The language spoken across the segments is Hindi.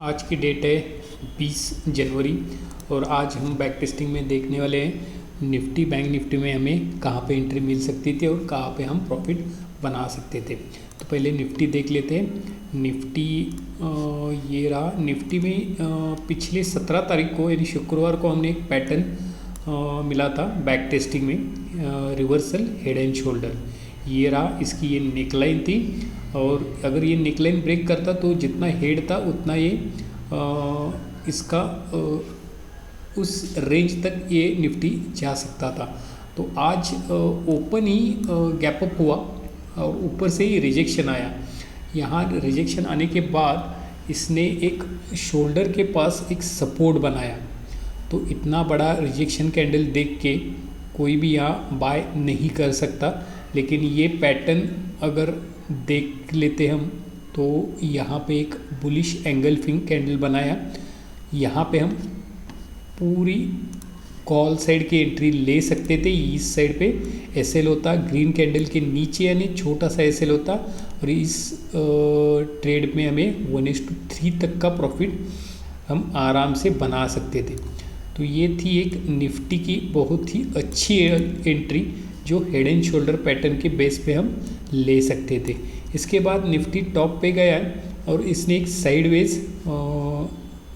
आज की डेट है 20 जनवरी और आज हम बैक टेस्टिंग में देखने वाले हैं निफ्टी बैंक निफ्टी में हमें कहाँ पे एंट्री मिल सकती थी और कहाँ पे हम प्रॉफिट बना सकते थे। तो पहले निफ्टी देख लेते हैं। निफ्टी ये रहा। निफ्टी में पिछले 17 तारीख को यानी शुक्रवार को हमने एक पैटर्न मिला था बैक टेस्टिंग में, रिवर्सल हेड एंड शोल्डर। ये रहा, इसकी ये नेकलाइन थी और अगर ये नेकलाइन ब्रेक करता तो जितना हेड था उतना ये इसका उस रेंज तक ये निफ्टी जा सकता था। तो आज ओपन ही गैप अप हुआ और ऊपर से ही रिजेक्शन आया। यहाँ रिजेक्शन आने के बाद इसने एक शोल्डर के पास एक सपोर्ट बनाया। तो इतना बड़ा रिजेक्शन कैंडल देख के कोई भी यहाँ बाय नहीं कर सकता, लेकिन ये पैटर्न अगर देख लेते हम तो यहाँ पे एक बुलिश एंगल्फिंग कैंडल बनाया। यहाँ पे हम पूरी कॉल साइड की एंट्री ले सकते थे। इस साइड पे एसएल होता ग्रीन कैंडल के नीचे, यानी छोटा सा एसएल होता और इस ट्रेड में हमें 1:3 तक का प्रॉफिट हम आराम से बना सकते थे। तो ये थी एक निफ्टी की बहुत ही अच्छी एंट्री जो हेड एंड शोल्डर पैटर्न के बेस पे हम ले सकते थे। इसके बाद निफ्टी टॉप पे गया है और इसने एक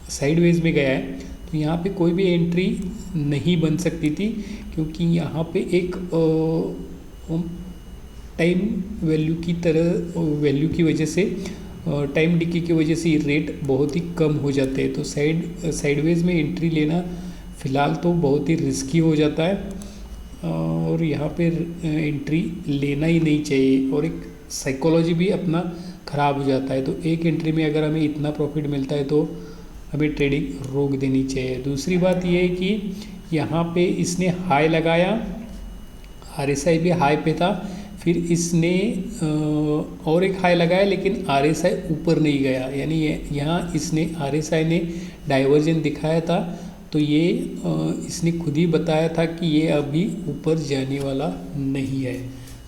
साइडवेज में गया है। तो यहाँ पे कोई भी एंट्री नहीं बन सकती थी, क्योंकि यहाँ पे एक टाइम वैल्यू की वजह से, टाइम डिके की वजह से रेट बहुत ही कम हो जाते हैं। तो साइडवेज में एंट्री लेना फ़िलहाल तो बहुत ही रिस्की हो जाता है और यहाँ पे एंट्री लेना ही नहीं चाहिए और एक साइकोलॉजी भी अपना ख़राब हो जाता है। तो एक एंट्री में अगर हमें इतना प्रॉफिट मिलता है तो हमें ट्रेडिंग रोक देनी चाहिए। दूसरी बात ये है कि यहाँ पे इसने हाई लगाया, आरएसआई भी हाई पे था, फिर इसने और एक हाई लगाया लेकिन आरएसआई ऊपर नहीं गया, यानी यहाँ इसने आरएसआई ने डाइवर्जन दिखाया था। तो ये इसने खुद ही बताया था कि ये अभी ऊपर जाने वाला नहीं है।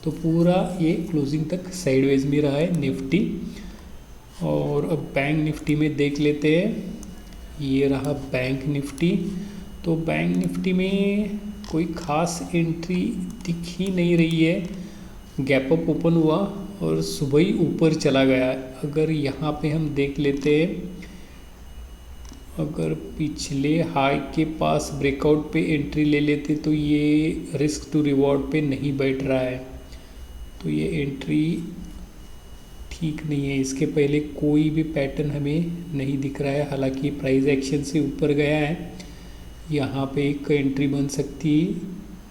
तो पूरा ये क्लोजिंग तक साइडवेज में रहा है निफ्टी। और अब बैंक निफ्टी में देख लेते हैं। ये रहा बैंक निफ्टी। तो बैंक निफ्टी में कोई ख़ास एंट्री दिख ही नहीं रही है। गैप अप ओपन हुआ और सुबह ही ऊपर चला गया। अगर यहाँ पे हम देख लेते हैं, अगर पिछले हाई के पास ब्रेकआउट पे एंट्री ले लेते तो ये रिस्क टू रिवॉर्ड पे नहीं बैठ रहा है। तो ये एंट्री ठीक नहीं है। इसके पहले कोई भी पैटर्न हमें नहीं दिख रहा है, हालांकि प्राइस एक्शन से ऊपर गया है। यहाँ पे एक एंट्री बन सकती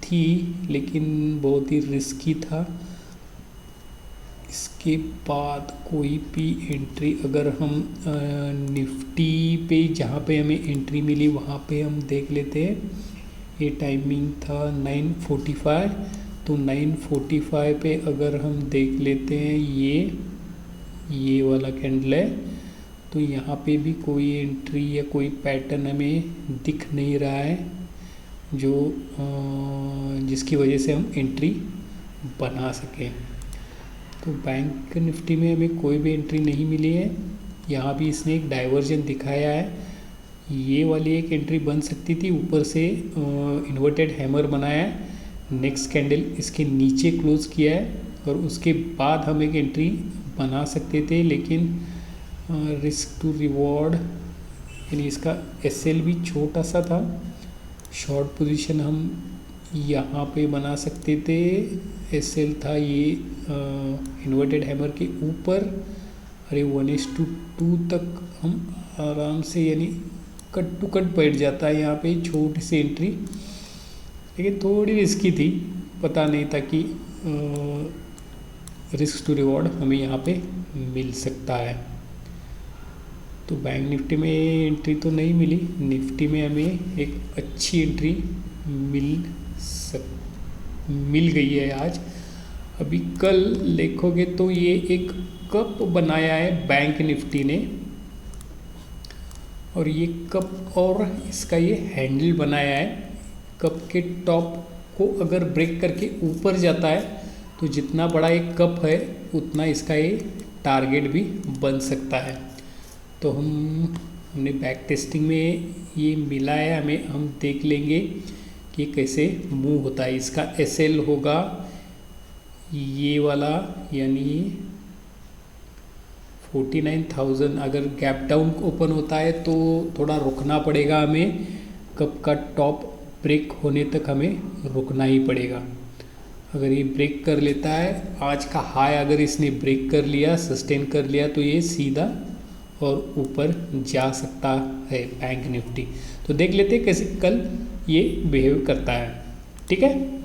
थी लेकिन बहुत ही रिस्की था। इसके बाद कोई भी एंट्री अगर हम निफ्टी पे जहाँ पे हमें एंट्री मिली वहाँ पे हम देख लेते हैं। ये टाइमिंग था 9:45। तो 9:45 पे अगर हम देख लेते हैं, ये वाला कैंडल है। तो यहाँ पे भी कोई एंट्री या कोई पैटर्न हमें दिख नहीं रहा है जो जिसकी वजह से हम एंट्री बना सकें। तो बैंक निफ्टी में हमें कोई भी एंट्री नहीं मिली है। यहाँ भी इसने एक डाइवर्जन दिखाया है। ये वाली एक एंट्री बन सकती थी, ऊपर से इन्वर्टेड हैमर बनाया है, नेक्स्ट कैंडल इसके नीचे क्लोज किया है और उसके बाद हम एक एंट्री बना सकते थे, लेकिन रिस्क टू रिवॉर्ड यानी इसका एसएल भी छोटा सा था। शॉर्ट पोजीशन हम यहाँ पे बना सकते थे। एसएल था ये इन्वर्टेड हैमर के ऊपर। अरे 1:2 तक हम आराम से, यानी कट टू कट बैठ जाता है यहाँ पे छोटी सी एंट्री, लेकिन थोड़ी रिस्की थी। पता नहीं था कि रिस्क टू रिवॉर्ड हमें यहाँ पे मिल सकता है। तो बैंक निफ्टी में एंट्री तो नहीं मिली। निफ्टी में हमें एक अच्छी एंट्री मिल गई है आज। अभी कल देखोगे तो ये एक कप बनाया है बैंक निफ्टी ने, और ये कप और इसका ये हैंडल बनाया है। कप के टॉप को अगर ब्रेक करके ऊपर जाता है तो जितना बड़ा एक कप है उतना इसका ये टारगेट भी बन सकता है। तो हमने बैक टेस्टिंग में ये मिला है हमें, हम देख लेंगे कि कैसे मूव होता है। इसका एसएल होगा ये वाला, यानी 49,000। अगर गैप डाउन ओपन होता है तो थोड़ा रुकना पड़ेगा हमें, कब का टॉप ब्रेक होने तक हमें रुकना ही पड़ेगा। अगर ये ब्रेक कर लेता है, आज का हाई अगर इसने ब्रेक कर लिया, सस्टेन कर लिया, तो ये सीधा और ऊपर जा सकता है बैंक निफ्टी। तो देख लेते हैं कैसे कल ये बिहेव करता है। ठीक है।